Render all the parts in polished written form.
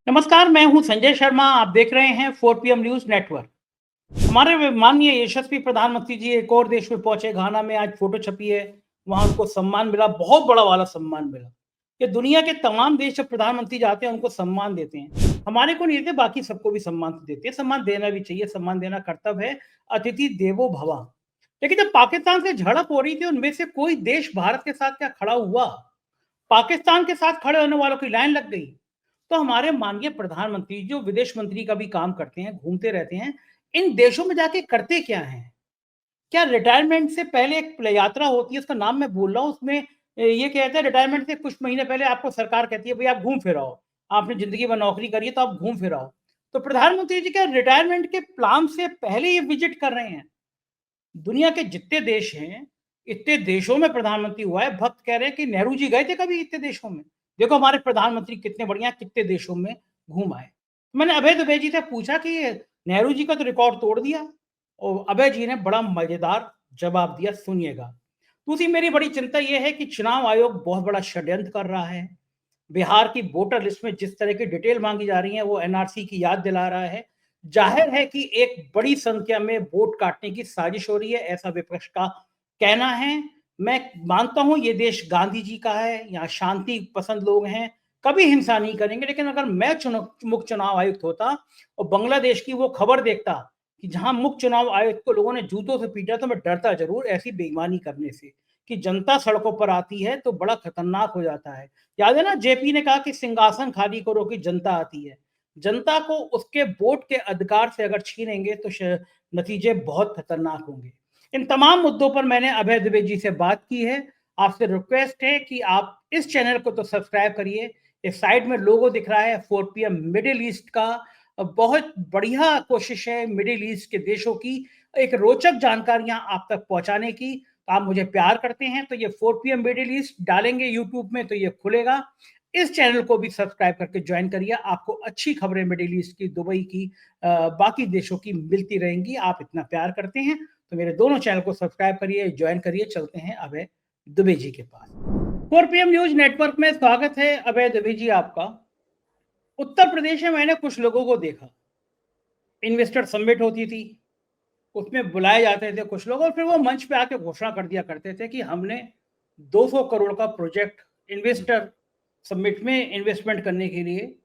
नमस्कार, मैं हूं संजय शर्मा। आप देख रहे हैं 4 PM न्यूज नेटवर्क। हमारे माननीय यशस्वी प्रधानमंत्री जी एक और देश में पहुंचे। घाना में आज फोटो छपी है, वहां उनको सम्मान मिला, बहुत बड़ा वाला सम्मान मिला। ये दुनिया के तमाम देश जब प्रधानमंत्री जाते हैं उनको सम्मान देते हैं। हमारे को नहीं देते, बाकी सबको भी सम्मान तो देते हैं। सम्मान देना भी चाहिए, सम्मान देना कर्तव्य है। अतिथि देवो भव। लेकिन जब पाकिस्तान से झड़प हो रही थी, उनमें से कोई देश भारत के साथ क्या खड़ा हुआ? पाकिस्तान के साथ खड़े होने वालों की लाइन लग गई। तो हमारे माननीय प्रधानमंत्री जो विदेश मंत्री का भी काम करते हैं, घूमते रहते हैं, इन देशों में जाके करते क्या हैं? क्या रिटायरमेंट से पहले एक यात्रा होती है, उसका नाम मैं भूल रहा हूँ, उसमें ये कहते हैं रिटायरमेंट से कुछ महीने पहले आपको सरकार कहती है भई आप घूम फिर आओ। आपने ज़िंदगी भर नौकरी करी है तो आप घूम फिर आओ। तो प्रधानमंत्री जी क्या रिटायरमेंट के प्लान से पहले ये विज़िट कर रहे हैं? दुनिया के जितने देश हैं, इतने देशों में प्रधानमंत्री हुआ है। भक्त कह रहे हैं कि नेहरू जी गए थे कभी इतने देशों में? देखो हमारे प्रधानमंत्री कितने बढ़िया, कितने देशों में घूम आए। मैंने अभय दुबे जी से पूछा कि नेहरू जी का तो रिकॉर्ड तोड़ दिया, और अभय जी ने बड़ा मजेदार जवाब दिया, सुनिएगा। दूसरी मेरी बड़ी चिंता यह है कि चुनाव आयोग बहुत बड़ा षड्यंत्र कर रहा है। बिहार की वोटर लिस्ट में जिस तरह की डिटेल मांगी जा रही है, वो एनआरसी की याद दिला रहा है। जाहिर है कि एक बड़ी संख्या में वोट काटने की साजिश हो रही है, ऐसा विपक्ष का कहना है। मैं मानता हूं ये देश गांधी जी का है, यहाँ शांति पसंद लोग हैं, कभी हिंसा नहीं करेंगे। लेकिन अगर मैं मुख्य चुनाव आयुक्त होता और बांग्लादेश की वो खबर देखता कि जहां मुख्य चुनाव आयुक्त को लोगों ने जूतों से पीटा, तो मैं डरता जरूर ऐसी बेईमानी करने से। कि जनता सड़कों पर आती है तो बड़ा खतरनाक हो जाता है। याद है ना, जेपी ने कहा कि सिंहासन खाली करो कि जनता आती है। जनता को उसके वोट के अधिकार से अगर छीनेंगे तो नतीजे बहुत खतरनाक होंगे। इन तमाम मुद्दों पर मैंने अभय दुबे जी से बात की है। आपसे रिक्वेस्ट है कि आप इस चैनल को तो सब्सक्राइब करिए। इस साइड में लोगो दिख रहा है 4 PM मिडिल ईस्ट का। बहुत बढ़िया कोशिश है मिडिल ईस्ट के देशों की एक रोचक जानकारियां आप तक पहुंचाने की। तो आप मुझे प्यार करते हैं तो ये 4 PM मिडिल ईस्ट डालेंगे यूट्यूब में तो ये खुलेगा। इस चैनल को भी सब्सक्राइब करके ज्वाइन करिए। आपको अच्छी खबरें मिडिल ईस्ट की, दुबई की, बाकी देशों की मिलती रहेंगी। आप इतना प्यार करते हैं तो मेरे दोनों चैनल को सब्सक्राइब करिए, ज्वाइन करिए। चलते हैं अभय दुबे जी के पास। 4 PM न्यूज नेटवर्क में स्वागत है अभय दुबे जी आपका। उत्तर प्रदेश में मैंने कुछ लोगों को देखा, इन्वेस्टर समिट होती थी, उसमें बुलाए जाते थे कुछ लोग और फिर वो मंच पे आके घोषणा कर दिया करते थे कि हमने 200 करोड़ का प्रोजेक्ट इन्वेस्टर समिट में इन्वेस्टमेंट करने के लिए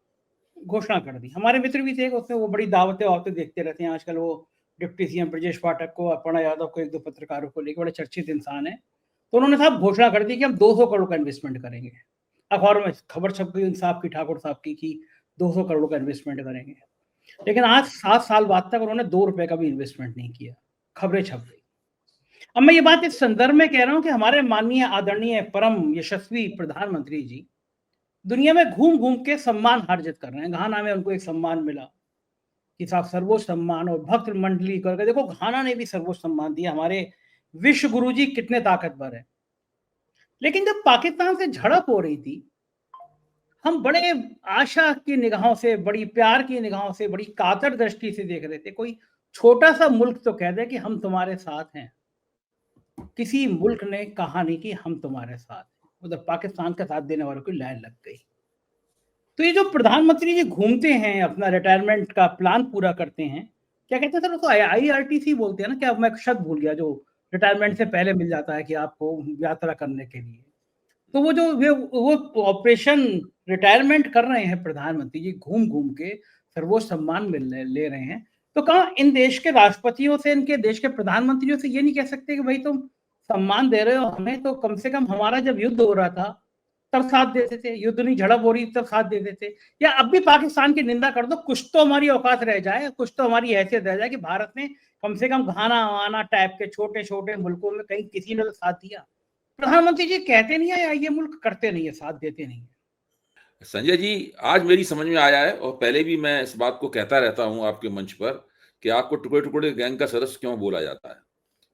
घोषणा कर दी। हमारे मित्र भी थे, उसमें वो बड़ी दावतें वावतें देखते रहते हैं आजकल। वो डिप्टी सीएम ब्रजेश पाठक को, अपर्णा यादव को, एक दो पत्रकारों को लेकर बड़े चर्चित इंसान है। तो उन्होंने साहब घोषणा कर दी कि हम 200 करोड़ का इन्वेस्टमेंट करेंगे। अखबारों में खबर छप गई इंसाफ की, ठाकुर साहब की, कि 200 करोड़ का इन्वेस्टमेंट करेंगे। लेकिन आज 7 साल बाद तक उन्होंने 2 रुपए का भी इन्वेस्टमेंट नहीं किया। खबरें छप गई। अब मैं ये बात इस संदर्भ में कह रहा हूं कि हमारे माननीय आदरणीय परम यशस्वी प्रधानमंत्री जी दुनिया में घूम घूम के सम्मान अर्जित कर रहे हैं। घाना में उनको एक सम्मान मिला कि साहब सर्वोच्च सम्मान, और भक्त मंडली करके देखो घाना ने भी सर्वोच्च सम्मान दिया। हमारे विश्व गुरु जी कितने ताकतवर है। लेकिन जब पाकिस्तान से झड़प हो रही थी, हम बड़े आशा की निगाहों से, बड़ी प्यार की निगाहों से, बड़ी कातर दृष्टि से देख रहे थे। कोई छोटा सा मुल्क तो कह दे कि हम तुम्हारे साथ हैं। किसी मुल्क ने कहा नहीं कि हम तुम्हारे साथ हैं। उधर पाकिस्तान का साथ देने वालों की लाइन लग गई। तो ये जो प्रधानमंत्री जी घूमते हैं, अपना रिटायरमेंट का प्लान पूरा करते हैं, क्या कहते हैं सर उसको, आईआरटीसी बोलते हैं ना क्या? मैं शब्द भूल गया, जो रिटायरमेंट से पहले मिल जाता है कि आपको यात्रा करने के लिए। तो वो जो वो ऑपरेशन रिटायरमेंट कर रहे हैं प्रधानमंत्री जी, घूम घूम के सर्वोच्च सम्मान ले रहे हैं। तो कहाँ इन देश के राष्ट्रपतियों से, इनके देश के प्रधानमंत्रियों से ये नहीं कह सकते कि भाई तुम सम्मान दे रहे हो हमें, तो कम से कम हमारा जब युद्ध हो रहा था तब साथ देते थे, युद्ध नहीं झड़प हो रही तब साथ देते थे। या अब भी पाकिस्तान की निंदा कर दो, कुछ तो हमारी औकात रह जाए, कुछ तो हमारी हैसियत रह जाए कि भारत ने कम से कम घाना वाना टाइप के छोटे छोटे मुल्कों में कहीं किसी ने तो साथ दिया। प्रधानमंत्री जी कहते नहीं है या ये मुल्क करते नहीं है, साथ देते नहीं है? संजय जी, आज मेरी समझ में आया है और पहले भी मैं इस बात को कहता रहता हूं आपके मंच पर कि आपको टुकड़े टुकड़े गैंग का सदस्य क्यों बोला जाता है,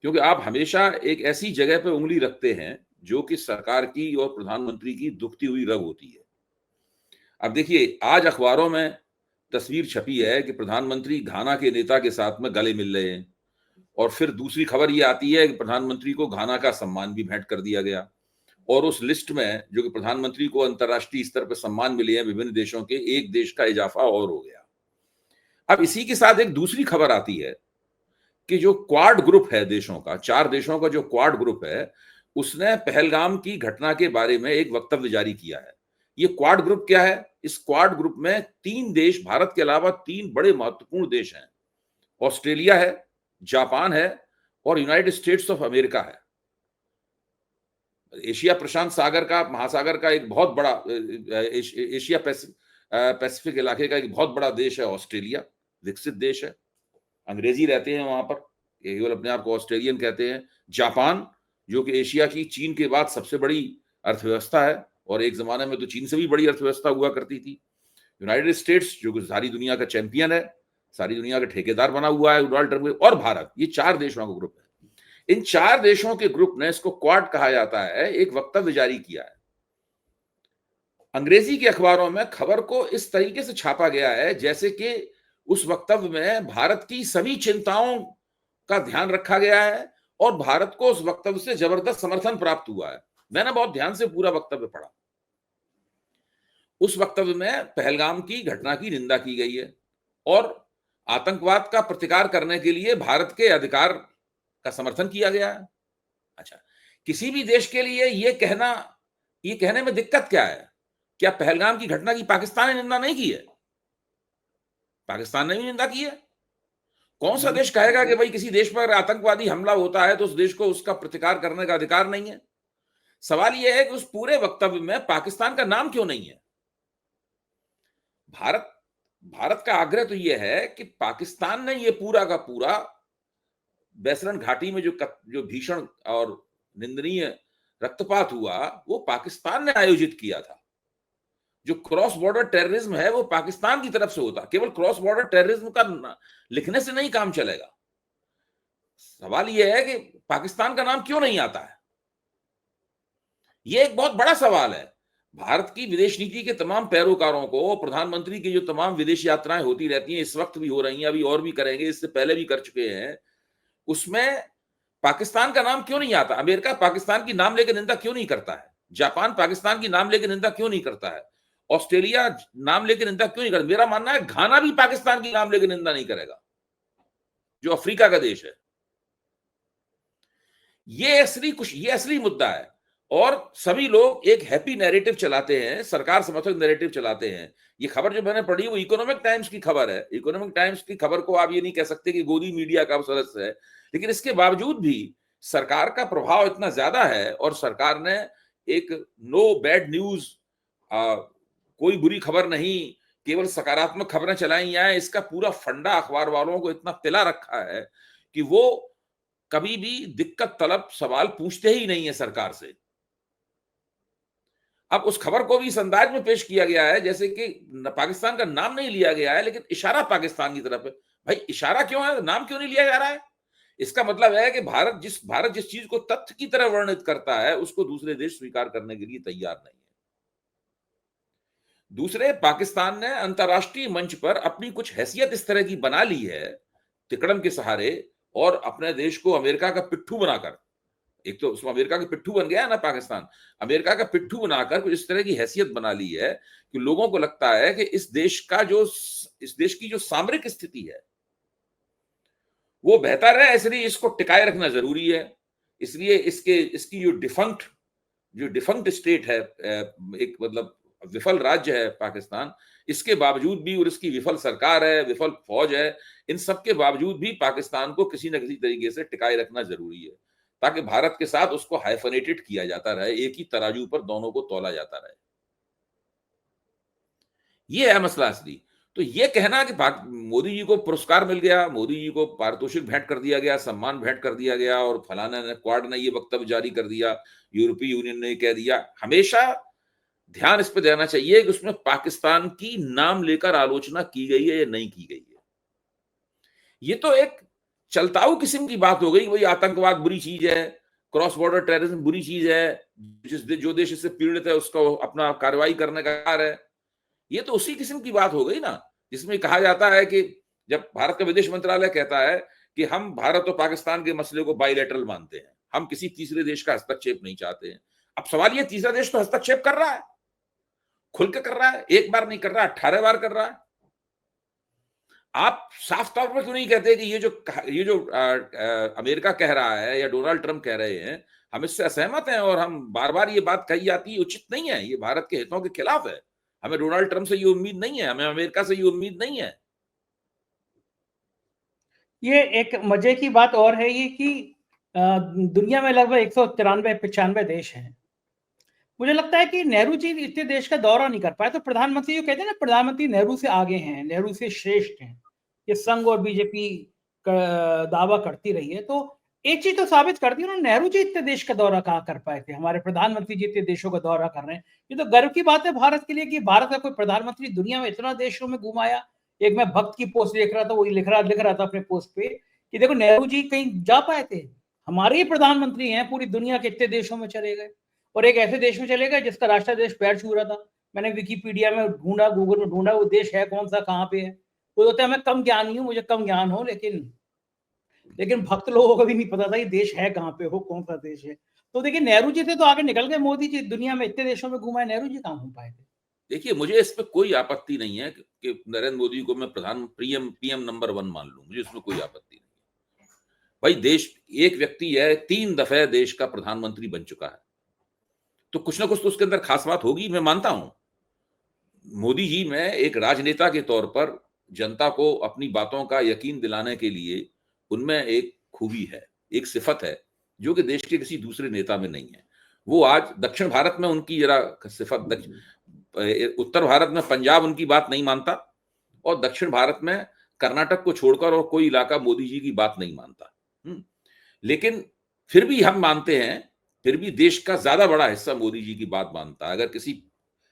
क्योंकि आप हमेशा एक ऐसी जगह पर उंगली रखते हैं जो कि सरकार की और प्रधानमंत्री की दुखती हुई रग होती है। अब देखिए, आज अखबारों में तस्वीर छपी है कि प्रधानमंत्री घाना के नेता के साथ में गले मिल रहे हैं, और फिर दूसरी खबर ये आती है कि प्रधानमंत्री को घाना का सम्मान भी भेंट कर दिया गया। और उस लिस्ट में जो कि प्रधानमंत्री को अंतर्राष्ट्रीय स्तर पर सम्मान मिले हैं विभिन्न देशों के, एक देश का इजाफा और हो गया। अब इसी के साथ एक दूसरी खबर आती है कि जो क्वाड ग्रुप है देशों का, 4 देशों का जो क्वाड ग्रुप है, उसने पहलगाम की घटना के बारे में एक वक्तव्य जारी किया है। ये क्वाड ग्रुप क्या है? इस क्वाड ग्रुप में 3 देश, भारत के अलावा 3 बड़े महत्वपूर्ण देश हैं। ऑस्ट्रेलिया है, जापान है और यूनाइटेड स्टेट्स ऑफ अमेरिका है। एशिया प्रशांत सागर का, महासागर का एक बहुत बड़ा एशिया पैसिफिक इलाके का एक बहुत बड़ा देश है ऑस्ट्रेलिया, विकसित देश है। अंग्रेजी रहते हैं वहां पर, केवल अपने आप को ऑस्ट्रेलियन कहते हैं। जापान, जो कि एशिया की चीन के बाद सबसे बड़ी अर्थव्यवस्था है और एक जमाने में तो चीन से भी बड़ी अर्थव्यवस्था हुआ करती थी। यूनाइटेड स्टेट्स, जो कि सारी दुनिया का चैंपियन है, सारी दुनिया का ठेकेदार बना हुआ है डोनाल्ड ट्रंप, और भारत, ये 4 देशों का ग्रुप है। इन 4 देशों के ग्रुप ने, इसको क्वाड कहा जाता है, एक वक्तव्य जारी किया है। अंग्रेजी के अखबारों में खबर को इस तरीके से छापा गया है जैसे कि उस वक्तव्य में भारत की सभी चिंताओं का ध्यान रखा गया है और भारत को उस वक्तव्य से जबरदस्त समर्थन प्राप्त हुआ है। मैंने बहुत ध्यान से पूरा वक्तव्य पढ़ा। उस वक्तव्य में पहलगाम की घटना की निंदा की गई है और आतंकवाद का प्रतिकार करने के लिए भारत के अधिकार का समर्थन किया गया है। अच्छा, किसी भी देश के लिए ये कहने में दिक्कत क्या है? क्या पहलगाम की घटना की पाकिस्तान ने निंदा नहीं की है? पाकिस्तान ने भी निंदा की है। कौन सा देश कहेगा कि भाई किसी देश पर आतंकवादी हमला होता है तो उस देश को उसका प्रतिकार करने का अधिकार नहीं है? सवाल यह है कि उस पूरे वक्तव्य में पाकिस्तान का नाम क्यों नहीं है? भारत का आग्रह तो यह है कि पाकिस्तान ने यह पूरा का पूरा बैसरन घाटी में जो भीषण और निंदनीय रक्तपात हुआ, वो पाकिस्तान ने आयोजित किया था। जो क्रॉस बॉर्डर टेररिज्म है वो पाकिस्तान की तरफ से होता। केवल क्रॉस बॉर्डर टेररिज्म का लिखने से नहीं काम चलेगा। सवाल यह है कि पाकिस्तान का नाम क्यों नहीं आता है? यह एक बहुत बड़ा सवाल है। भारत की विदेश नीति के तमाम पैरोकारों को, प्रधानमंत्री की जो तमाम विदेश यात्राएं होती रहती हैं, इस वक्त भी हो रही हैं, अभी और भी करेंगे, इससे पहले भी कर चुके हैं, उसमें पाकिस्तान का नाम क्यों नहीं आता? अमेरिका पाकिस्तान की नाम लेकर निंदा क्यों नहीं करता है? जापान पाकिस्तान की नाम लेकर निंदा क्यों नहीं करता है? ऑस्ट्रेलिया नाम लेकर निंदा क्यों नहीं करता? मेरा मानना है घाना भी पाकिस्तान की नाम लेकर निंदा नहीं करेगा, जो अफ्रीका का देश है। ये असली मुद्दा है और सभी लोग एक हैप्पी नैरेटिव चलाते हैं, सरकार समर्थक नैरेटिव चलाते हैं। ये खबर जो मैंने पढ़ी वो इकोनॉमिक टाइम्स की खबर है। इकोनॉमिक टाइम्स की खबर को आप ये नहीं कह सकते कि गोदी मीडिया का सदस्य है, लेकिन इसके बावजूद भी सरकार का प्रभाव इतना ज्यादा है और सरकार ने एक नो बैड न्यूज, कोई बुरी खबर नहीं, केवल सकारात्मक खबरें चलाई जाए, इसका पूरा फंडा अखबार वालों को इतना पिला रखा है कि वो कभी भी दिक्कत तलब सवाल पूछते ही नहीं है सरकार से। अब उस खबर को भी इस अंदाज में पेश किया गया है जैसे कि पाकिस्तान का नाम नहीं लिया गया है, लेकिन इशारा पाकिस्तान की तरफ है। भाई इशारा क्यों है? नाम क्यों नहीं लिया जा रहा है? इसका मतलब है कि भारत जिस चीज को तथ्य की तरह वर्णित करता है उसको दूसरे देश स्वीकार करने के लिए तैयार नहीं है। दूसरे, पाकिस्तान ने अंतर्राष्ट्रीय मंच पर अपनी कुछ हैसियत इस तरह की बना ली है तिकड़म के सहारे और अपने देश को अमेरिका का पिट्ठू बनाकर, एक तो उसमें अमेरिका का पिट्ठू बन गया है ना पाकिस्तान, अमेरिका का पिट्ठू बनाकर कुछ इस तरह की हैसियत बना ली है कि लोगों को लगता है कि इस देश की जो सामरिक स्थिति है वो बेहतर है, इसलिए इसको टिकाए रखना जरूरी है। इसलिए इसकी जो डिफंक्ट स्टेट है, एक मतलब विफल राज्य है पाकिस्तान, इसके बावजूद भी, और इसकी विफल सरकार है, विफल फौज है, इन सब के बावजूद भी पाकिस्तान को किसी न किसी तरीके से टिकाए रखना जरूरी है ताकि भारत के साथ उसको हाइफनेटेड किया जाता रहे, एक ही तराजू पर दोनों को तौला जाता रहे। ये है मसला असली। तो ये कहना कि मोदी जी को पुरस्कार मिल गया, मोदी जी को पारितोषिक भेंट कर दिया गया, सम्मान भेंट कर दिया गया और फलाना ने, क्वाड ने ये वक्तव्य जारी कर दिया, यूरोपीय यूनियन ने कह दिया, हमेशा ध्यान इस पर देना चाहिए कि उसमें पाकिस्तान की नाम लेकर आलोचना की गई है या नहीं की गई है। ये तो एक चलताऊ किस्म की बात हो गई, वही आतंकवाद बुरी चीज है, क्रॉस बॉर्डर टेररिज्म बुरी चीज है, जो देश इससे पीड़ित है उसको अपना कार्रवाई करने का कार्य है। ये तो उसी किस्म की बात हो गई ना, जिसमें कहा जाता है कि जब भारत का विदेश मंत्रालय कहता है कि हम भारत और पाकिस्तान के मसले को बायलैटरल मानते हैं, हम किसी तीसरे देश का हस्तक्षेप नहीं चाहते हैं, अब सवाल ये, तीसरा देश तो हस्तक्षेप कर रहा है, खुल के कर रहा है, एक बार नहीं कर रहा, 18 बार कर रहा है। आप साफ तौर पर क्यों नहीं कहते कि ये जो अमेरिका कह रहा है या डोनाल्ड ट्रंप कह रहे हैं, हम इससे असहमत हैं और हम बार-बार ये बात कही जाती है, उचित नहीं है, ये भारत के हितों के खिलाफ है। हमें डोनाल्ड ट्रंप से ये उम्मीद नहीं है, हमें अमेरिका से ये उम्मीद नहीं है। ये एक मजे की बात और है ये कि दुनिया में लगभग 193-95 देश हैं। मुझे लगता है कि नेहरू जी इतने देश का दौरा नहीं कर पाए, तो प्रधानमंत्री जो कहते हैं ना, प्रधानमंत्री नेहरू से आगे हैं, नेहरू से श्रेष्ठ हैं। ये संघ और बीजेपी दावा करती रही है, तो एक चीज तो साबित करती है ना, नेहरू जी इतने देश का दौरा कहाँ कर पाए थे, हमारे प्रधानमंत्री जी इतने देशों का दौरा कर रहे हैं। ये तो गर्व की बात है भारत के लिए कि भारत का कोई प्रधानमंत्री दुनिया में इतना देशों में घुमाया। एक मैं भक्त की पोस्ट देख रहा था, वही लिख रहा था अपने पोस्ट पे कि देखो नेहरू जी कहीं जा पाए थे, हमारे ही प्रधानमंत्री हैं पूरी दुनिया के इतने देशों में चले गए, और एक ऐसे देश में चले गए जिसका राष्ट्राध्यक्ष पैर छू रहा था। मैंने विकिपीडिया में ढूंढा, गूगल में ढूंढा, वो देश है कौन सा, कहाँ पे है। वो होता है मैं कम ज्ञानी हूँ, मुझे कम ज्ञान हो, लेकिन भक्त लोगों को भी नहीं पता था ये देश है कहाँ पे, हो कौन सा देश है। तो देखिए नेहरू जी थे तो आगे निकल गए, मोदी जी दुनिया में इतने देशों में घुमाए, नेहरू जी कहाँ घूम पाए थे। देखिए, मुझे इस पे कोई आपत्ति नहीं है कि नरेंद्र मोदी को मैं पीएम नंबर 1 मान लूं, मुझे इसमें कोई आपत्ति नहीं। भाई देश, एक व्यक्ति है 3 दफे देश का प्रधानमंत्री बन चुका है, तो कुछ ना कुछ तो उसके अंदर खास बात होगी, मैं मानता हूं। मोदी जी में एक राजनेता के तौर पर जनता को अपनी बातों का यकीन दिलाने के लिए उनमें एक खूबी है, एक सिफत है, जो कि देश के किसी दूसरे नेता में नहीं है। वो आज दक्षिण भारत में उनकी जरा सिफत, उत्तर भारत में पंजाब उनकी बात नहीं मानता और दक्षिण भारत में कर्नाटक को छोड़कर और कोई इलाका मोदी जी की बात नहीं मानता। लेकिन फिर भी हम मानते हैं, फिर भी देश का ज्यादा बड़ा हिस्सा मोदी जी की बात मानता है। अगर किसी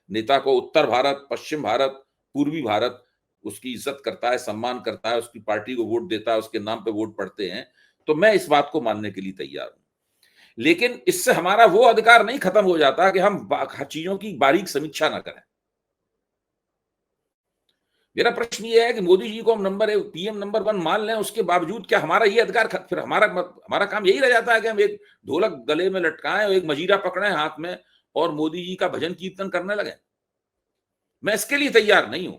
नेता को उत्तर भारत, पश्चिम भारत, पूर्वी भारत उसकी इज्जत करता है, सम्मान करता है, उसकी पार्टी को वोट देता है, उसके नाम पे वोट पड़ते हैं, तो मैं इस बात को मानने के लिए तैयार हूं। लेकिन इससे हमारा वो अधिकार नहीं खत्म हो जाता कि हम चीजों की बारीक समीक्षा ना करें। मेरा प्रश्न ये है कि मोदी जी को हम पीएम नंबर 1 मान लें, उसके बावजूद क्या हमारा ये अधिकार, फिर हमारा काम यही रह जाता है कि हम एक ढोलक गले में लटकाएं और एक मजीरा पकड़ें हाथ में और मोदी जी का भजन कीर्तन करने लगे? मैं इसके लिए तैयार नहीं हूं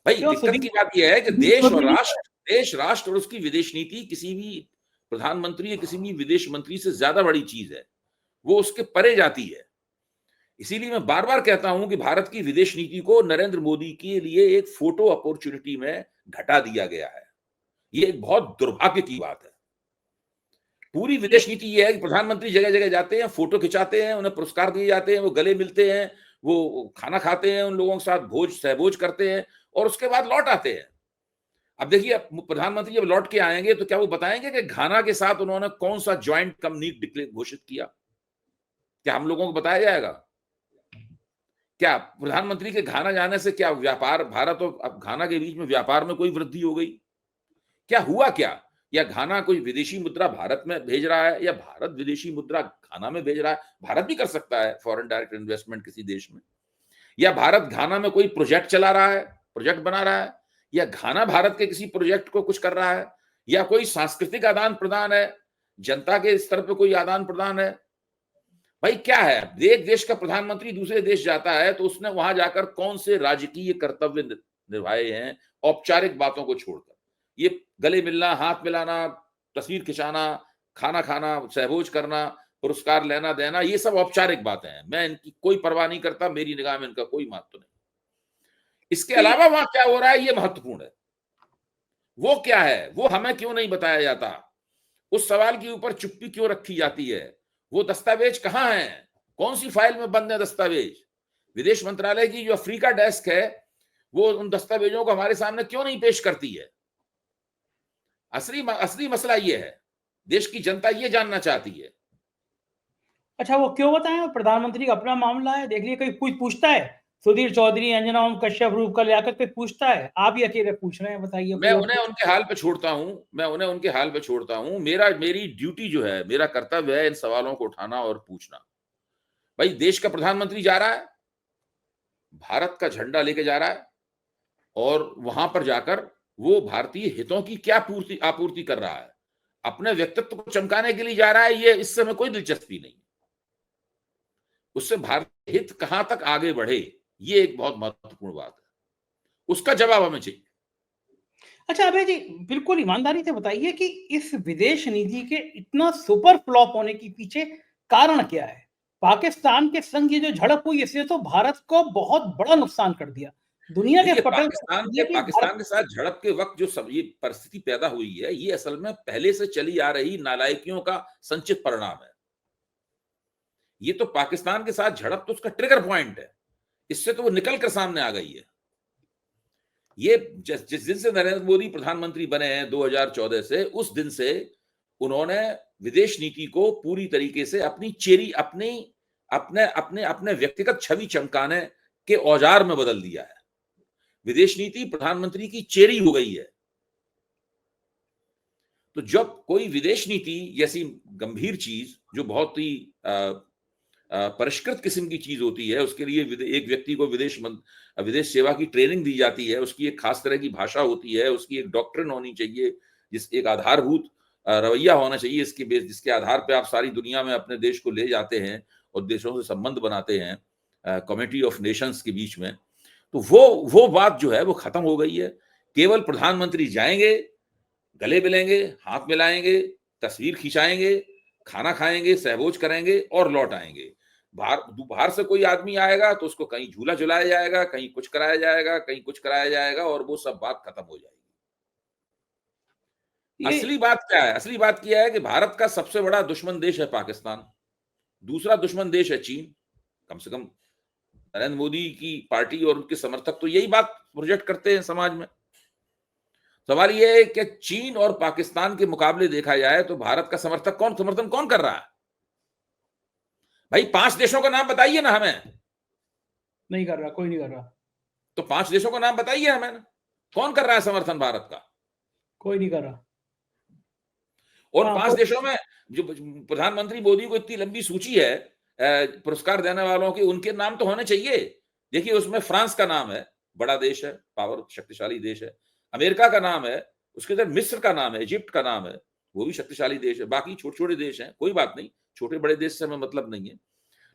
भाई। दिक्कत की बात यह है कि देश राष्ट्र और उसकी विदेश नीति किसी भी प्रधानमंत्री या किसी भी विदेश मंत्री से ज्यादा बड़ी चीज है, वो उसके परे जाती है। इसीलिए मैं बार बार कहता हूं कि भारत की विदेश नीति को नरेंद्र मोदी के लिए एक फोटो अपॉर्चुनिटी में घटा दिया गया है। ये एक बहुत दुर्भाग्य की बात है। पूरी विदेश नीति ये है कि प्रधानमंत्री जगह जगह जाते हैं, फोटो खिंचाते हैं, उन्हें पुरस्कार दिए जाते हैं, वो गले मिलते हैं, वो खाना खाते हैं, उन लोगों के साथ सहभोज करते हैं और उसके बाद लौट आते हैं। अब देखिए, प्रधानमंत्री जब लौट के आएंगे तो क्या वो बताएंगे कि घाना के साथ उन्होंने कौन सा ज्वाइंट कम्युनिटी घोषित किया? क्या हम लोगों को बताया जाएगा? क्या प्रधानमंत्री के घाना जाने से क्या व्यापार, भारत और घाना के बीच में व्यापार में कोई वृद्धि हो गई? क्या हुआ क्या? या घाना कोई विदेशी मुद्रा भारत में भेज रहा है या भारत विदेशी मुद्रा घाना में भेज रहा है? भारत भी कर सकता है फॉरेन डायरेक्ट इन्वेस्टमेंट किसी देश में। या भारत घाना में कोई प्रोजेक्ट चला रहा है, प्रोजेक्ट बना रहा है, या घाना भारत के किसी प्रोजेक्ट को कुछ कर रहा है, या कोई सांस्कृतिक आदान प्रदान है, जनता के स्तर पर कोई आदान प्रदान है। भाई क्या है, एक देश का प्रधानमंत्री दूसरे देश जाता है तो उसने वहां जाकर कौन से राजकीय कर्तव्य निभाए हैं औपचारिक बातों को छोड़कर? ये गले मिलना, हाथ मिलाना, तस्वीर खिंचाना, खाना खाना, सहभोज करना, पुरस्कार लेना देना, ये सब औपचारिक बातें हैं। मैं इनकी कोई परवाह नहीं करता, मेरी निगाह में इनका कोई महत्व नहीं। इसके अलावा वहां क्या हो रहा है ये महत्वपूर्ण है। वो क्या है, वो हमें क्यों नहीं बताया जाता? उस सवाल के ऊपर चुप्पी क्यों रखी जाती है? वो दस्तावेज कहां हैं? कौन सी फाइल में बंद है दस्तावेज? विदेश मंत्रालय की जो अफ्रीका डेस्क है वो उन दस्तावेजों को हमारे सामने क्यों नहीं पेश करती है? असली मसला ये है, देश की जनता ये जानना चाहती है। अच्छा, वो क्यों बताएं? प्रधानमंत्री का अपना मामला है, देख लीजिए कोई पूछता है, सुधीर चौधरी, अंजना ओम कश्यप, रूपकल यादव कोई पूछता है? आप ही अकेले पूछ रहे हैं, बताइए। मैं उन्हें उनके हाल पे छोड़ता हूं। मेरी ड्यूटी जो है, मेरा कर्तव्य है इन सवालों को उठाना और पूछना। भाई देश का प्रधानमंत्री जा रहा है, भारत का झंडा लेके जा रहा है और वहां पर जाकर वो भारतीय हितों की क्या आपूर्ति कर रहा है? अपने व्यक्तित्व को चमकाने के लिए जा रहा है, ये इससे हमें कोई दिलचस्पी नहीं। उससे भारत हित कहां तक आगे बढ़े, ये एक बहुत महत्वपूर्ण बात है। उसका जवाब हमें चाहिए। अच्छा अभय जी, बिल्कुल ईमानदारी से बताइए कि इस विदेश नीति के इतना सुपर फ्लॉप होने के पीछे कारण क्या है? पाकिस्तान के संग ये जो झड़प हुई, इसने तो भारत को बहुत बड़ा नुकसान कर दिया। दुनिया के देखिए, पटल पे रख दिया कि भारत। पाकिस्तान के साथ झड़प के वक्त जो सब ये परिस्थिति पैदा हुई है, ये असल में पहले से चली आ रही नालायकियों का संचित परिणाम है। ये तो पाकिस्तान के साथ झड़प तो उसका ट्रिगर पॉइंट है। इससे तो वो निकल कर सामने आ गई है। ये जिस दिन से नरेंद्र मोदी प्रधानमंत्री बने हैं 2014 से, उस दिन से उन्होंने विदेश नीति को पूरी तरीके से अपनी चेरी अपनी अपने अपने अपने व्यक्तिगत छवि चमकाने के औजार में बदल दिया है। विदेश नीति प्रधानमंत्री की चेरी हो गई है। तो जब कोई विदेश नीति जैसी गंभीर चीज जो बहुत ही परिष्कृत किस्म की चीज होती है, उसके लिए एक व्यक्ति को विदेश सेवा की ट्रेनिंग दी जाती है, उसकी एक खास तरह की भाषा होती है, उसकी एक डॉक्ट्रिन होनी चाहिए, एक आधारभूत रवैया होना चाहिए, जिसके आधार पर आप सारी दुनिया में अपने देश को ले जाते हैं और देशों से संबंध बनाते हैं कम्युनिटी ऑफ नेशंस के बीच में। तो वो बात जो है वो खत्म हो गई है। केवल प्रधानमंत्री जाएंगे, गले मिलेंगे, हाथ मिलाएंगे, तस्वीर खिंचाएंगे, खाना खाएंगे, सहभोज करेंगे और लौट आएंगे। बाहर से कोई आदमी आएगा तो उसको कहीं झूला झुलाया जाएगा, कहीं कुछ कराया जाएगा, कहीं कुछ कराया जाएगा और वो सब बात खत्म हो जाएगी। असली बात क्या है? असली बात क्या है कि भारत का सबसे बड़ा दुश्मन देश है पाकिस्तान, दूसरा दुश्मन देश है चीन। कम से कम नरेंद्र मोदी की पार्टी और उनके समर्थक तो यही बात प्रोजेक्ट करते हैं समाज में। सवाल यह है कि चीन और पाकिस्तान के मुकाबले देखा जाए तो भारत का समर्थन कौन कर रहा है? भाई 5 देशों का नाम बताइए ना हमें। नहीं कर रहा, कोई नहीं कर रहा। तो 5 देशों का नाम बताइए हमें, कौन कर रहा है समर्थन भारत का? कोई नहीं कर रहा। और हाँ, 5 देशों में जो प्रधानमंत्री मोदी को इतनी लंबी सूची है पुरस्कार देने वालों की, उनके नाम तो होने चाहिए। देखिए, उसमें फ्रांस का नाम है, बड़ा देश है, पावर शक्तिशाली देश है। अमेरिका का नाम है, उसके अंदर मिस्र का नाम है, इजिप्ट का नाम है, वो भी शक्तिशाली देश है। बाकी छोटे छोटे देश हैं, कोई बात नहीं, छोटे बड़े देश से हमें मतलब नहीं है।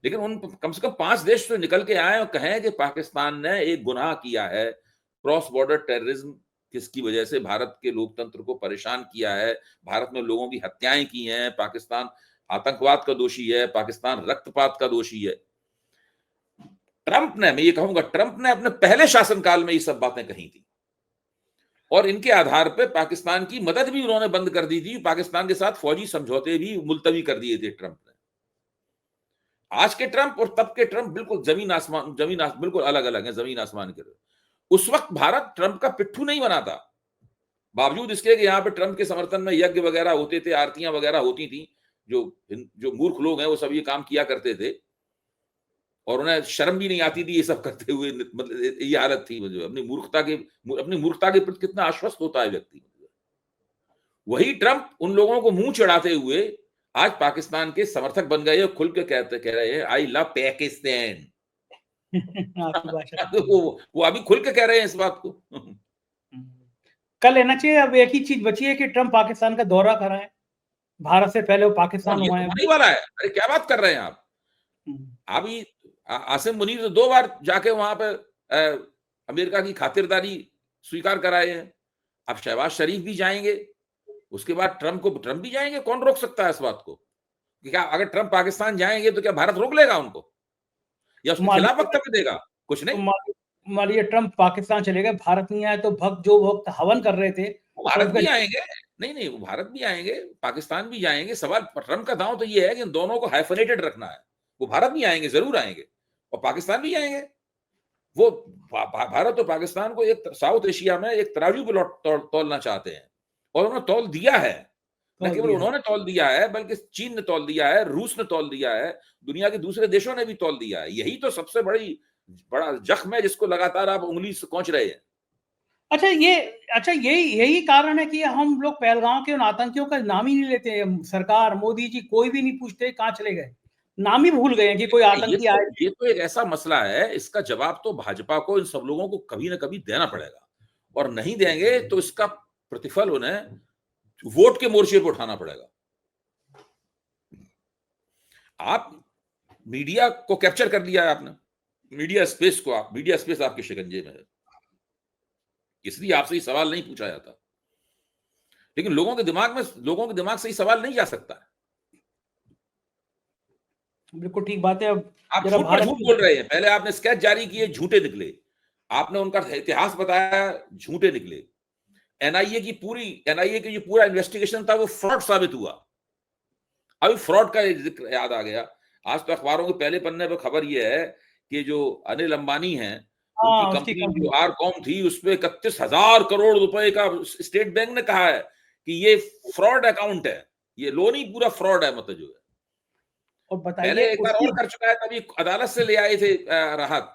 लेकिन उन कम से कम 5 देश तो निकल के आए और कहें कि पाकिस्तान ने एक गुनाह किया है, क्रॉस बॉर्डर टेररिज्म, किसकी वजह से भारत के लोकतंत्र को परेशान किया है, भारत में लोगों की हत्याएं की हैं, पाकिस्तान आतंकवाद का दोषी है, पाकिस्तान रक्तपात का दोषी है। मैं ये कहूंगा, ट्रंप ने अपने पहले शासनकाल में ये सब बातें कही थी और इनके आधार पर पाकिस्तान की मदद भी उन्होंने बंद कर दी थी। पाकिस्तान के साथ फौजी समझौते भी मुलतवी कर दिए थे ट्रंप ने। आज के ट्रंप और तब के ट्रंप बिल्कुल बिल्कुल अलग अलग है, जमीन आसमान के। उस वक्त भारत ट्रंप का पिट्ठू नहीं बना था, बावजूद इसके कि यहाँ पे ट्रंप के समर्थन में यज्ञ वगैरह होते थे, आरतियां वगैरह होती थी। जो मूर्ख लोग हैं वो सब ये काम किया करते थे और उन्हें शर्म भी नहीं आती थी ये सब करते हुए। मतलब ये हालत थी, अपनी मूर्खता के प्रति कितना आश्वस्त होता है व्यक्ति। वही ट्रंप उन लोगों को मुंह चढ़ाते हुए आज पाकिस्तान के समर्थक बन गए और खुल के कह रहे हैं आई लव पाकिस्तान। वो अभी खुल के कह रहे हैं इस बात को। कल लेना चाहिए। अब एक ही चीज बची है कि ट्रंप पाकिस्तान का दौरा कराए। भारत से पहले वो पाकिस्तान ये हुआ है। होने वाला है। अरे क्या बात कर रहे हैं आप? अभी आसिम मुनीर तो 2 बार जाके वहां पे अमेरिका की खातिरदारी स्वीकार कराए हैं। अब शहबाज शरीफ भी जाएंगे, उसके बाद ट्रंप भी जाएंगे। कौन रोक सकता है इस बात को? क्या अगर ट्रंप पाकिस्तान जाएंगे तो क्या भारत रोक लेगा उनको या उसके खिलाफ वक्तव्य देगा? कुछ नहीं। मानिए ट्रंप पाकिस्तान चले गए, भारत नहीं आए तो भक्त हवन कर रहे थे भारत भी आएंगे। नहीं, वो भारत भी आएंगे, पाकिस्तान भी जाएंगे। सवाल ट्रंप का दांव तो ये है कि इन दोनों को हाइफनेटेड रखना है। वो भारत भी आएंगे, जरूर आएंगे, और पाकिस्तान भी आएंगे। वो भारत और पाकिस्तान को एक साउथ एशिया में एक तराजू पे तौलना चाहते हैं और उन्होंने तौल दिया है। न केवल उन्होंने तौल दिया है बल्कि चीन ने तौल दिया है, रूस ने तौल दिया है, दुनिया के दूसरे देशों ने भी तौल दिया है। यही तो सबसे बड़ा जख्म है जिसको लगातार आप उंगली से कोंच रहे हैं। अच्छा यही कारण है कि हम लोग पहलगांव के उन आतंकियों का नाम ही नहीं लेते। सरकार मोदी जी कोई भी नहीं पूछते कहां चले गए, नाम ही भूल गए कि कोई आतंकी आए। ये तो एक ऐसा मसला है, इसका जवाब तो भाजपा को, इन सब लोगों को कभी ना कभी देना पड़ेगा, और नहीं देंगे तो इसका प्रतिफल उन्हें वोट के मोर्चे पर उठाना पड़ेगा। आप मीडिया को कैप्चर कर लिया है आपने, मीडिया स्पेस आपके शिकंजे में है, इसलिए आपसे ये सवाल नहीं पूछा जाता। लेकिन लोगों के दिमाग से ये सवाल नहीं जा सकता है। बिल्कुल ठीक बात है। अब आप जरा झूठ पर भारत झूठ बोल रहे हैं। पहले आपने स्केच जारी किए, झूठे निकले। आपने उनका इतिहास बताया, झूठे निकले। एनआईए की जो पूरा इन्वेस्टिगेशन था वो फ्रॉड साबित हुआ। अभी फ्रॉड का जिक्र याद आ गया। आज तो अखबारों के पहले पन्ने पर खबर यह है कि जो अनिल अंबानी हैं, उनकी उसकी कंपनी कंपनी जो आरकॉम थी, उसपे 31,000 करोड़ रुपए का स्टेट बैंक ने कहा है कि ये फ्रॉड अकाउंट है, ये लोन ही पूरा फ्रॉड है, मतलब जो है। और पहले बताइए एक बार और कर चुका है, तभी अदालत से ले आए थे राहत।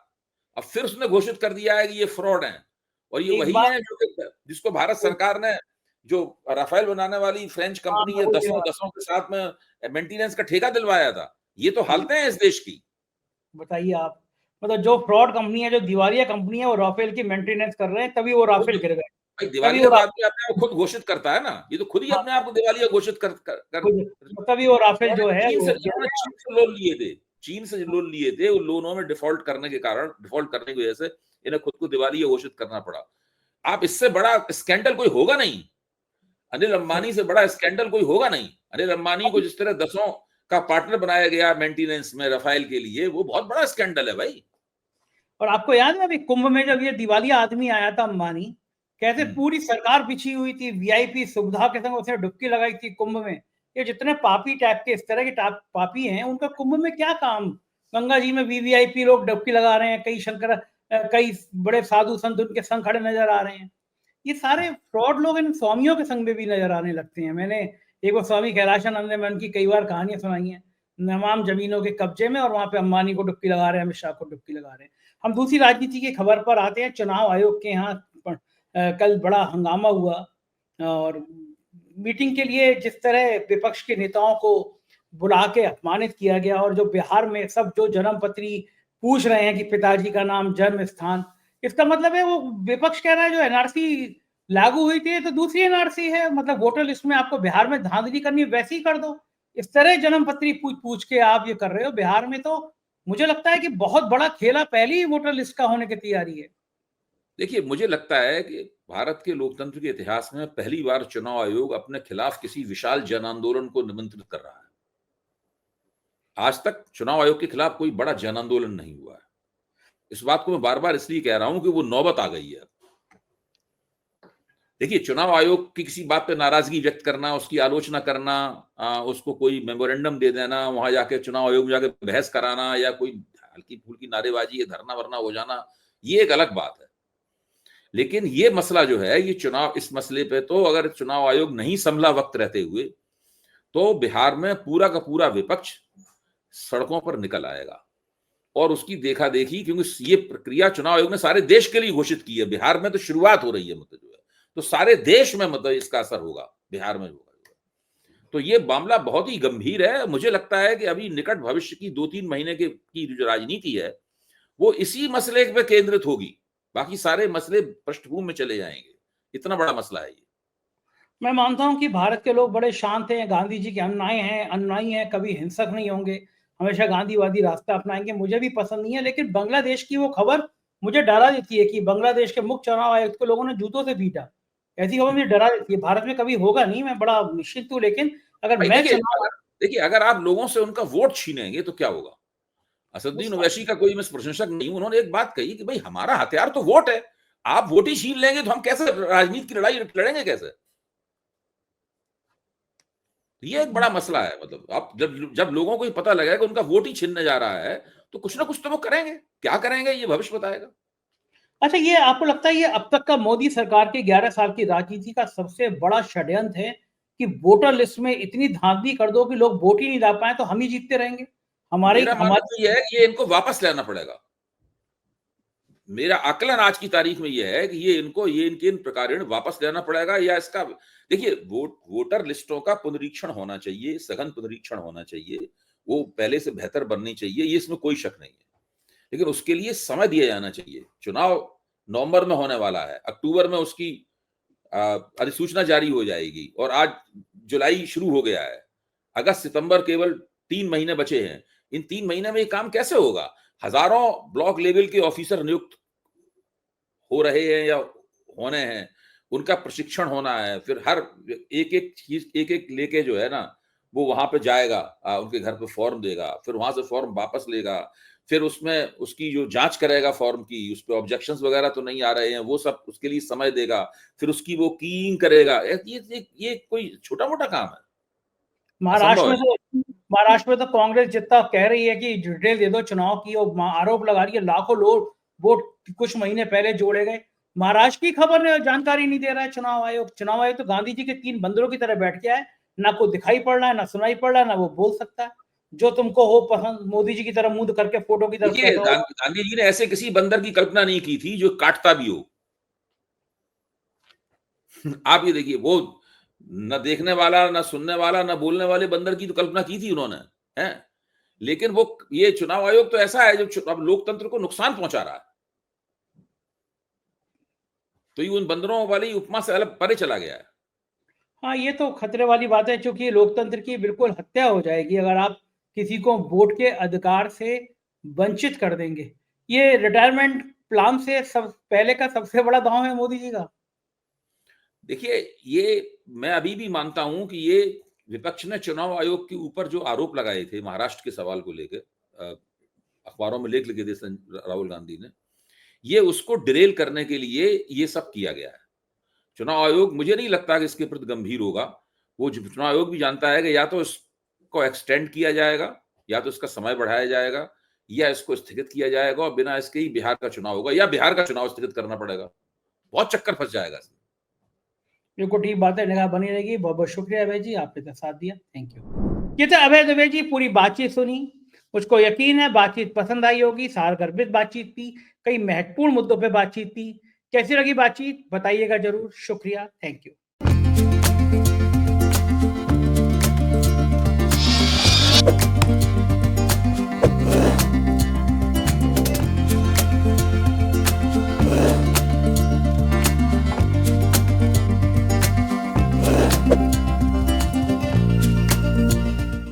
अब फिर उसने घोषित कर दिया है कि ये फ्रॉड है। और ये एक वही बात है जिसको भारत सरकार ने, जो राफेल बनाने वाली फ्रेंच कंपनी है, दसों के साथ में मेंटेनेंस का ठेका दिलवाया था। ये तो हालतें हैं इस देश की। बताइए आप, मतलब जो फ्रॉड कंपनी है, जो दिवालिया कंपनी है, वो राफेल की मेंटेनेंस कर रहे हैं, तभी वो राफेल गिर गए। भाई दिवालिया तो आदमी अपने आप खुद घोषित करता है ना, ये तो खुद ही अपने आप को दिवालिया घोषित कर तभी वो राफेल जो है चीन से लोन लिए थे, चीन से लोन लिए थे। उन लोनों में डिफॉल्ट करने की वजह से इन्हें खुद को दिवालिया घोषित करना पड़ा। आप इससे बड़ा स्कैंडल कोई होगा नहीं, अनिल अंबानी से बड़ा स्कैंडल कोई होगा नहीं। अनिल अंबानी को जिस तरह दसों का पार्टनर बनाया गया मेंटेनेंस में राफेल के लिए, वो बहुत बड़ा स्कैंडल है भाई। और आपको याद है अभी कुंभ में जब ये दिवालिया आदमी आया था अंबानी, कैसे पूरी सरकार बिछी हुई थी, वीआईपी सुविधा के संग उसने डुबकी लगाई थी कुंभ में। ये जितने पापी टाइप के, इस तरह के पापी हैं, उनका कुंभ में क्या काम? गंगा जी में वीवीआईपी लोग डुबकी लगा रहे हैं, कई बड़े साधु संत उनके संग खड़े नजर आ रहे हैं। ये सारे फ्रॉड लोग इन स्वामियों के संग में भी नजर आने लगते हैं। मैंने एक बार स्वामी कैलाशानंद ने, मैं उनकी कई बार कहानियां सुनाई हैं, तमाम जमीनों के कब्जे में, और वहां पे अंबानी को डुबकी लगा रहे हैं, अमित शाह को डुबकी लगा रहे हैं। हम दूसरी राजनीति की खबर पर आते हैं। चुनाव आयोग के यहाँ कल बड़ा हंगामा हुआ, और मीटिंग के लिए जिस तरह विपक्ष के नेताओं को बुला के अपमानित किया गया, और जो बिहार में सब जो जन्म पत्री पूछ रहे हैं कि पिताजी का नाम, जन्म स्थान, इसका मतलब है वो विपक्ष कह रहा है जो एनआरसी लागू हुई थी तो दूसरी एनआरसी है, मतलब वोटर लिस्ट में आपको बिहार में धांधली करनी वैसी ही कर दो। इस तरह जन्म पत्री पूछ के आप ये कर रहे हो बिहार में, तो मुझे लगता है कि बहुत बड़ा खेला पहले ही वोटर लिस्ट का होने की तैयारी है। देखिए, मुझे लगता है कि भारत के लोकतंत्र के इतिहास में पहली बार चुनाव आयोग अपने खिलाफ किसी विशाल जन आंदोलन को निमंत्रित कर रहा है। आज तक चुनाव आयोग के खिलाफ कोई बड़ा जन आंदोलन नहीं हुआ है। इस बात को मैं बार बार इसलिए कह रहा हूं कि वो नौबत आ गई है। देखिए, चुनाव आयोग की किसी बात पे नाराजगी व्यक्त करना, उसकी आलोचना करना, उसको कोई मेमोरेंडम दे देना, वहां जाके चुनाव आयोग में जाके बहस कराना, या कोई हल्की फुल्की नारेबाजी या धरना वरना हो जाना, ये एक अलग बात है। लेकिन ये मसला जो है, इस मसले पे तो अगर चुनाव आयोग नहीं संभला वक्त रहते हुए, तो बिहार में पूरा का पूरा विपक्ष सड़कों पर निकल आएगा और उसकी देखा देखी, क्योंकि ये प्रक्रिया चुनाव आयोग ने सारे देश के लिए घोषित की है। बिहार में तो शुरुआत हो रही है, मतलब जो है, तो सारे देश में मतलब इसका असर होगा, बिहार में होगा। तो ये मामला बहुत ही गंभीर है। मुझे लगता है कि अभी निकट भविष्य की 2-3 महीने की जो राजनीति है, वो इसी मसले पे केंद्रित होगी। बाकी सारे मसले पृष्ठभूमि में चले जाएंगे। इतना बड़ा मसला है ये। मैं मानता हूं कि भारत के लोग बड़े शांत हैं, गांधी जी के अनुयायी हैं, कभी हिंसक नहीं होंगे, हमेशा गांधीवादी रास्ता अपनाएंगे। मुझे भी पसंद नहीं है, लेकिन बांग्लादेश की वो खबर मुझे डरा देती है कि बांग्लादेश के मुख्य चुनाव आयुक्त को लोगों ने जूतों से पीटा। ऐसी खबर मुझे डरा देती है। भारत में कभी होगा नहीं, मैं बड़ा निश्चित हूँ, लेकिन अगर मैं देखिए, अगर आप लोगों से उनका वोट छीनेंगे तो क्या होगा? असदुद्दीन ओवैसी का कोई मैं प्रशंसक नहीं हूं, उन्होंने एक बात कही कि भाई हमारा हथियार तो वोट है, आप वोट ही छीन लेंगे तो हम कैसे राजनीति की लड़ाई लड़ेंगे कैसे? ये एक बड़ा मसला है। मतलब आप जब लोगों को पता लगेगा कि उनका वोट ही छीनने जा रहा है, तो कुछ ना कुछ तो वो करेंगे। क्या करेंगे ये भविष्य बताएगा। अच्छा, ये आपको लगता है ये अब तक का मोदी सरकार के 11 साल की राजनीति का सबसे बड़ा षड्यंत्र है कि वोटर लिस्ट में इतनी धांधली कर दो कि लोग वोट ही नहीं डाल पाए, तो हम ही जीतते रहेंगे? मेरा मानना तो ये है कि ये इनको वापस लेना पड़ेगा। मेरा आकलन आज की तारीख में यह है कि ये इनके इन प्रकारेण वापस लेना पड़ेगा, या इसका देखिए वोटर लिस्टों का पुनरीक्षण होना चाहिए, सघन पुनरीक्षण होना चाहिए, वो पहले से बेहतर बननी चाहिए, ये इसमें कोई शक नहीं है। लेकिन उसके लिए समय दिया जाना चाहिए। चुनाव नवंबर में होने वाला है, अक्टूबर में उसकी अधिसूचना जारी हो जाएगी, और आज जुलाई शुरू हो गया है, अगस्त सितंबर केवल 3 महीने बचे हैं। इन 3 महीने में ये काम कैसे होगा? हजारों ब्लॉक लेवल के ऑफिसर नियुक्त हो रहे हैं या होने हैं, उनका प्रशिक्षण होना है, फिर हर एक-एक चीज एक-एक लेके जो है ना, वो वहां पे जाएगा, उनके घर पे फॉर्म देगा, फिर वहां से फॉर्म वापस लेगा, फिर उसमें उसकी जो जांच करेगा फॉर्म की, उस पे ऑब्जेक्शंस वगैरह तो नहीं आ रहे हैं, वो सब उसके लिए समय देगा, फिर उसकी वो कीइंग करेगा। ये कोई छोटा-मोटा काम है? महाराष्ट्र असंभव में है। तो महाराष्ट्र में तो कांग्रेस जितना कह रही है कि डिटेल दे दो चुनाव की, और आरोप लगा रही है लाखों लोग वोट कुछ महीने पहले जोड़े गए। महाराष्ट्र की खबर जानकारी नहीं दे रहा है चुनाव आयोग। चुनाव आयोग तो गांधी जी के 3 बंदरों की तरह बैठ गया है, ना को दिखाई पड़ रहा है, ना सुनाई पड़ रहा है, ना वो बोल सकता है। जो तुमको हो पसंद, मोदी जी की तरह मुंह करके फोटो की तरफ देखिए, बैठा हो। गांधी जी ने ऐसे किसी बंदर की कल्पना नहीं की थी जो काटता भी हो। आप ये देखिए, वो न देखने वाला, न सुनने वाला, न बोलने वाले बंदर की तो कल्पना की थी उन्होंने, हैं? लेकिन वो ये चुनाव आयोग तो ऐसा है जो अब लोकतंत्र को नुकसान पहुंचा रहा है। तो ये उन बंदरों वाली उपमा से अलग परे चला गया है। हाँ, ये तो खतरे वाली बात है, क्योंकि लोकतंत्र की बिल्कुल हत्या हो जाएगी अगर आप किसी को वोट के अधिकार से वंचित कर देंगे। ये रिटायरमेंट प्लान से सब पहले का सबसे बड़ा दांव है मोदी जी का। देखिए, ये मैं अभी भी मानता हूं कि ये विपक्ष ने चुनाव आयोग के ऊपर जो आरोप लगाए थे महाराष्ट्र के सवाल को लेकर, अखबारों में लेख लिखे थे राहुल गांधी ने, ये उसको डिरेल करने के लिए ये सब किया गया है। चुनाव आयोग मुझे नहीं लगता कि इसके प्रति गंभीर होगा। वो चुनाव आयोग भी जानता है कि या तो इसको एक्सटेंड किया जाएगा, या तो इसका समय बढ़ाया जाएगा, या इसको स्थगित किया जाएगा और बिना इसके ही बिहार का चुनाव होगा, या बिहार का चुनाव स्थगित करना पड़ेगा। बहुत चक्कर फंस जाएगा इसमें। बिल्कुल ठीक बात है, निगाह बनी रहेगी। बहुत बहुत शुक्रिया अभय जी, आपने तो साथ दिया, थैंक यू। ये तो अभय दुबे जी, पूरी बातचीत सुनी, मुझको यकीन है बातचीत पसंद आई होगी। सारगर्भित बातचीत थी, कई महत्वपूर्ण मुद्दों पे बातचीत थी। कैसी लगी बातचीत बताइएगा जरूर। शुक्रिया, थैंक यू।